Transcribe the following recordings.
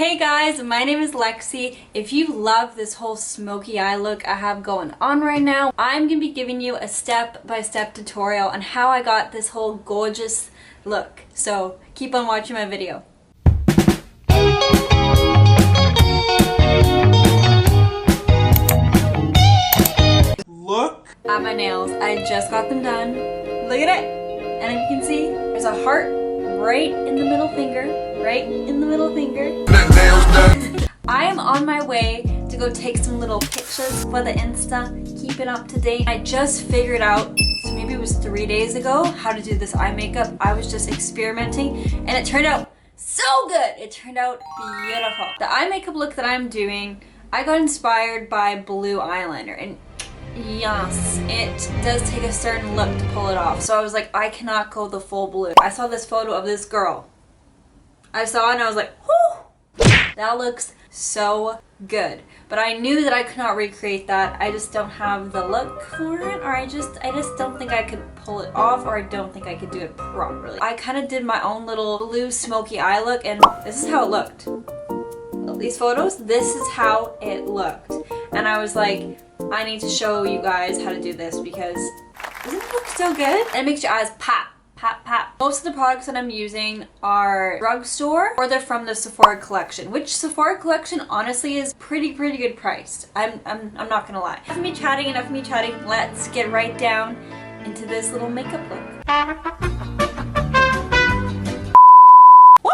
Hey guys, my name is Lexi. If you love this whole smoky eye look I have going on right now, I'm going to be giving you a step-by-step tutorial on how I got this whole gorgeous look. So keep on watching my video. Look at my nails. I just got them done. Look at it. And if you can see, there's a heart right in the middle finger. Right in the middle finger. I am on my way to go take some little pictures for the Insta, keep it up to date. I just figured out, so maybe it was 3 days ago, how to do this eye makeup. I was just experimenting and it turned out so good. It turned out beautiful. The eye makeup look that I'm doing, I got inspired by blue eyeliner, and yes, it does take a certain look to pull it off. So I was like, I cannot go the full blue. I saw this photo of this girl. I saw it and I was like, whoo! That looks so good. But I knew that I could not recreate that. I just don't have the look for it, or I just don't think I could pull it off, or I don't think I could do it properly. I kind of did my own little blue smoky eye look, and this is how it looked. These photos, this is how it looked. And I was like, I need to show you guys how to do this because doesn't it look so good? And it makes your eyes pop. Pop, pop. Most of the products that I'm using are drugstore, or they're from the Sephora collection, which Sephora collection honestly is pretty good priced. I'm not gonna lie. Enough of me chatting, let's get right down into this little makeup look. Woo!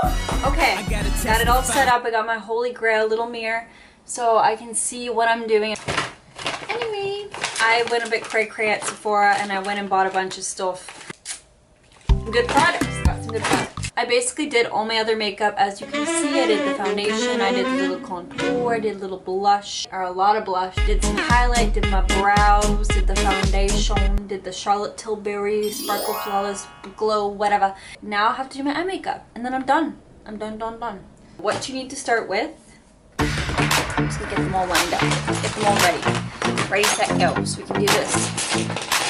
Okay, got it all set up. I got my holy grail little mirror so I can see what I'm doing. Anyway, I went a bit cray-cray at Sephora and I went and bought a bunch of stuff. Good products. Got some good products. I basically did all my other makeup. As you can see, I did the foundation, I did the little contour, I did a little blush, or a lot of blush, did some highlight, did my brows, did the foundation, did the Charlotte Tilbury Sparkle Flawless Glow, whatever. Now I have to do my eye makeup, and then I'm done. I'm done. What you need to start with, I'm just gonna get them all lined up, get them all ready. Ready, set, go. So we can do this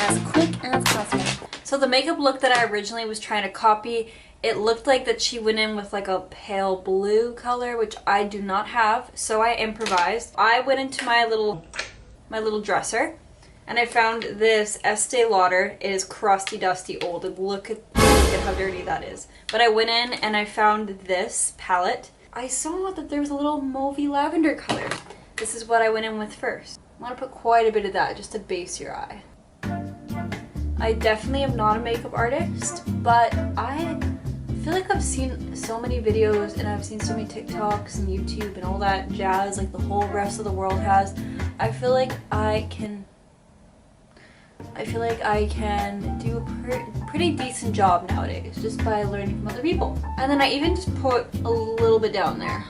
as quick as possible. So the makeup look that I originally was trying to copy, it looked like that she went in with like a pale blue color, which I do not have, so I improvised. I went into my little dresser and I found this Estée launder. It is crusty, dusty, old. Look at how dirty that is. But I went in and I found this palette. I saw that there was a little mauvey lavender color. This is what I went in with first. I want to put quite a bit of that just to base your eye. I definitely am not a makeup artist, but I feel like I've seen so many videos and I've seen so many TikToks and YouTube and all that jazz like the whole rest of the world has. I feel like I can do a pretty decent job nowadays just by learning from other people. And then I even just put a little bit down there.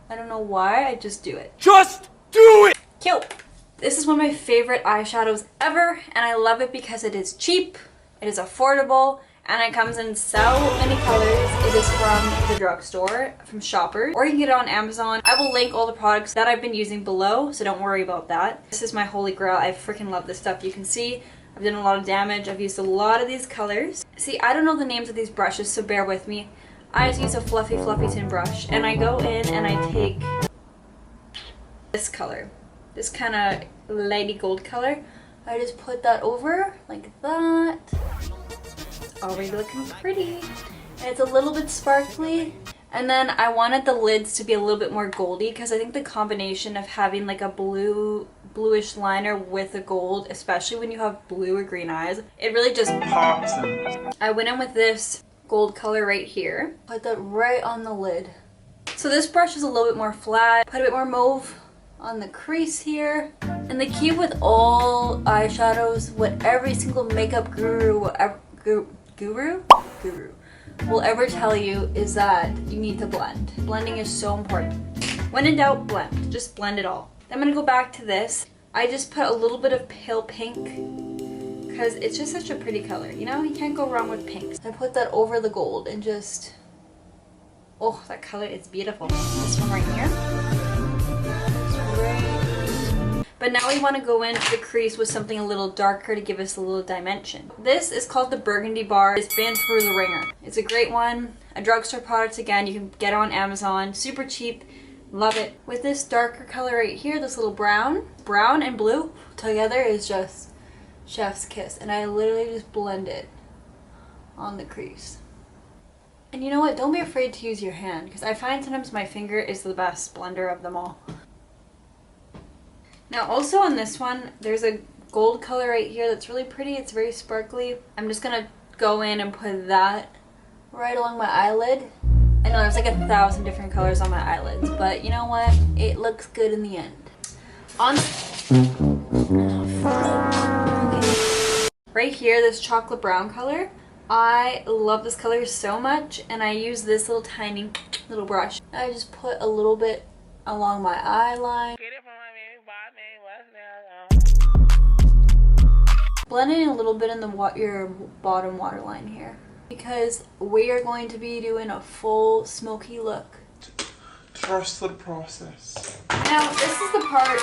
I don't know why, I just do it. Just do it! Cute! This is one of my favorite eyeshadows ever, and I love it because it is cheap, it is affordable, and it comes in so many colors. It is from the drugstore, from Shoppers, or you can get it on Amazon. I will link all the products that I've been using below, so don't worry about that. This is my holy grail. I freaking love this stuff. You can see I've done a lot of damage. I've used a lot of these colors. See, I don't know the names of these brushes, so bear with me. I just use a fluffy tin brush, and I go in and I take this color. This kind of lady gold color. I just put that over like that. It's already looking pretty. And it's a little bit sparkly. And then I wanted the lids to be a little bit more goldy because I think the combination of having like a bluish liner with a gold, especially when you have blue or green eyes, it really just pops them. I went in with this gold color right here. Put that right on the lid. So this brush is a little bit more flat. Put a bit more mauve on the crease here. And the key with all eyeshadows, what every single makeup guru will ever tell you is that you need to blend. Blending is so important. When in doubt, blend. Just blend it all. I'm gonna go back to this. I just put a little bit of pale pink because it's just such a pretty color. You know, you can't go wrong with pinks. I put that over the gold and just, oh, that color is beautiful. This one right here. But now we want to go into the crease with something a little darker to give us a little dimension. This is called the Burgundy bar. It's been through the ringer. It's a great one. A drugstore product, again, you can get on Amazon. Super cheap. Love it. With this darker color right here, this little brown and blue together is just chef's kiss. And I literally just blend it on the crease. And you know what? Don't be afraid to use your hand, because I find sometimes my finger is the best blender of them all. Now also on this one, there's a gold color right here that's really pretty. It's very sparkly. I'm just gonna go in and put that right along my eyelid. I know there's like 1,000 different colors on my eyelids, but you know what? It looks good in the end. On right here, this chocolate brown color. I love this color so much, and I use this little tiny little brush. I just put a little bit along my eye line. Blend in a little bit in your bottom waterline here, because we are going to be doing a full smoky look. Trust the process. Now this is the part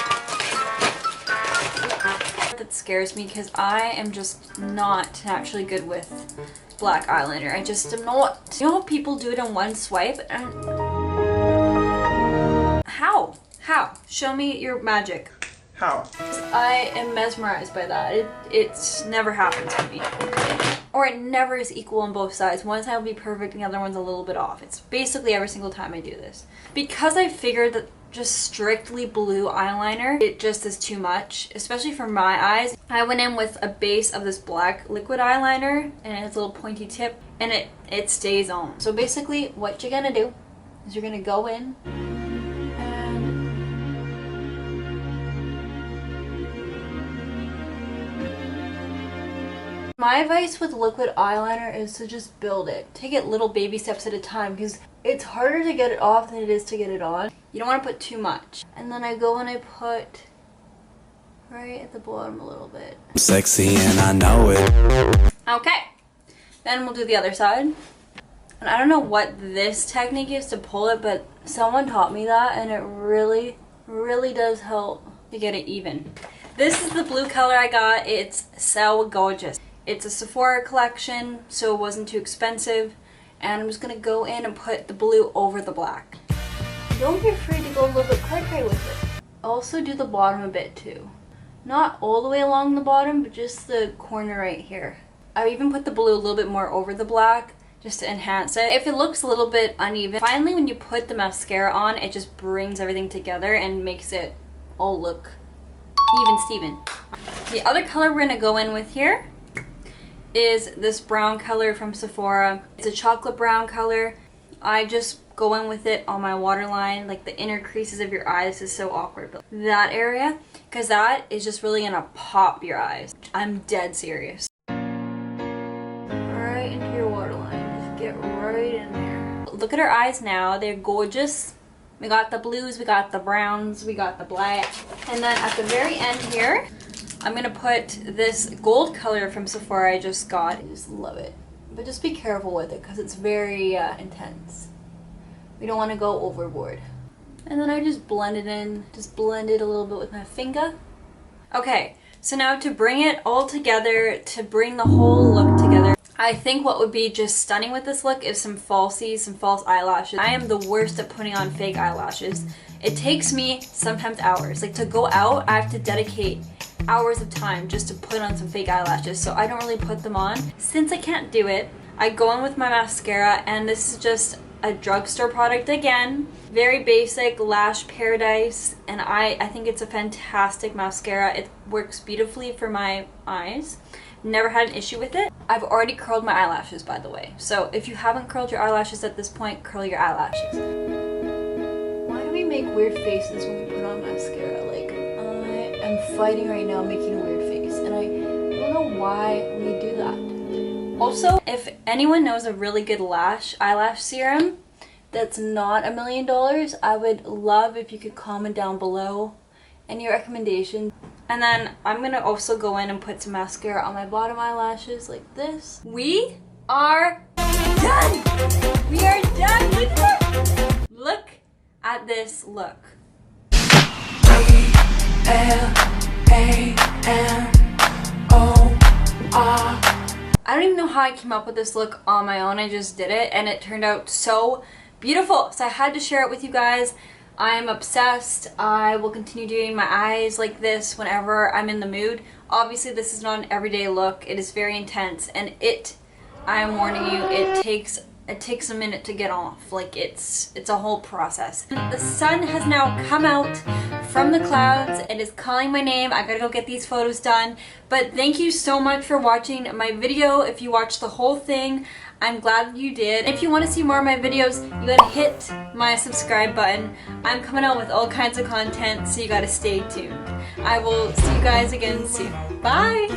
that scares me, because I am just not naturally good with black eyeliner. I just am not. You know how people do it in one swipe? And how? Show me your magic. How? I am mesmerized by that. It's never happened to me. Or it never is equal on both sides. One side will be perfect and the other one's a little bit off. It's basically every single time I do this. Because I figured that just strictly blue eyeliner, it just is too much, especially for my eyes. I went in with a base of this black liquid eyeliner, and it has a little pointy tip, and it stays on. So basically what you're gonna do is you're gonna go in and my advice with liquid eyeliner is to just build it. Take it little baby steps at a time, because it's harder to get it off than it is to get it on. You don't want to put too much. And then I go and I put right at the bottom a little bit. Sexy and I know it. Okay. Then we'll do the other side. And I don't know what this technique is to pull it, but someone taught me that, and it really, really does help to get it even. This is the blue color I got. It's so gorgeous. It's a Sephora collection, so it wasn't too expensive. And I'm just going to go in and put the blue over the black. Don't be afraid to go a little bit cray-cray with it. Also do the bottom a bit too. Not all the way along the bottom, but just the corner right here. I even put the blue a little bit more over the black just to enhance it. If it looks a little bit uneven, finally when you put the mascara on, it just brings everything together and makes it all look even Steven. The other color we're going to go in with here is this brown color from Sephora. It's a chocolate brown color. I just go in with it on my waterline, like the inner creases of your eyes. Is so awkward, but that area, because that is just really gonna pop your eyes. I'm dead serious. Right into your waterline, just get right in there. Look at our eyes now, they're gorgeous. We got the blues, we got the browns, we got the black. And then at the very end here, I'm gonna put this gold color from Sephora I just got. I just love it. But just be careful with it, because it's very intense. We don't want to go overboard. And then I just blend it in, just blend it a little bit with my finger. Okay, so now to bring it all together, to bring the whole look together, I think what would be just stunning with this look is some falsies, some false eyelashes. I am the worst at putting on fake eyelashes. It takes me sometimes hours. Like to go out, I have to dedicate hours of time just to put on some fake eyelashes, so I don't really put them on. Since I can't do it, I go in with my mascara, and this is just a drugstore product again. Very basic, Lash Paradise, and I think it's a fantastic mascara. It works beautifully for my eyes. Never had an issue with it. I've already curled my eyelashes, by the way. So if you haven't curled your eyelashes at this point, curl your eyelashes. Why do we make weird faces when we put on mascara? Like, I am fighting right now making a weird face, and I don't know why we do that. Also, if anyone knows a really good eyelash serum that's not $1 million, I would love if you could comment down below any recommendations. And then I'm gonna also go in and put some mascara on my bottom eyelashes like this. We are done! We are done! Look at that! Look at this look. I don't even know how I came up with this look on my own. I just did it and it turned out so beautiful. So I had to share it with you guys. I'm obsessed. I will continue doing my eyes like this whenever I'm in the mood. Obviously this is not an everyday look. It is very intense, and I am warning you, it takes a minute to get off. Like it's a whole process. The sun has now come out from the clouds and is calling my name. I gotta go get these photos done. But thank you so much for watching my video. If you watched the whole thing, I'm glad you did. If you want to see more of my videos, you gotta hit my subscribe button. I'm coming out with all kinds of content, so you gotta stay tuned. I will see you guys again soon. Bye!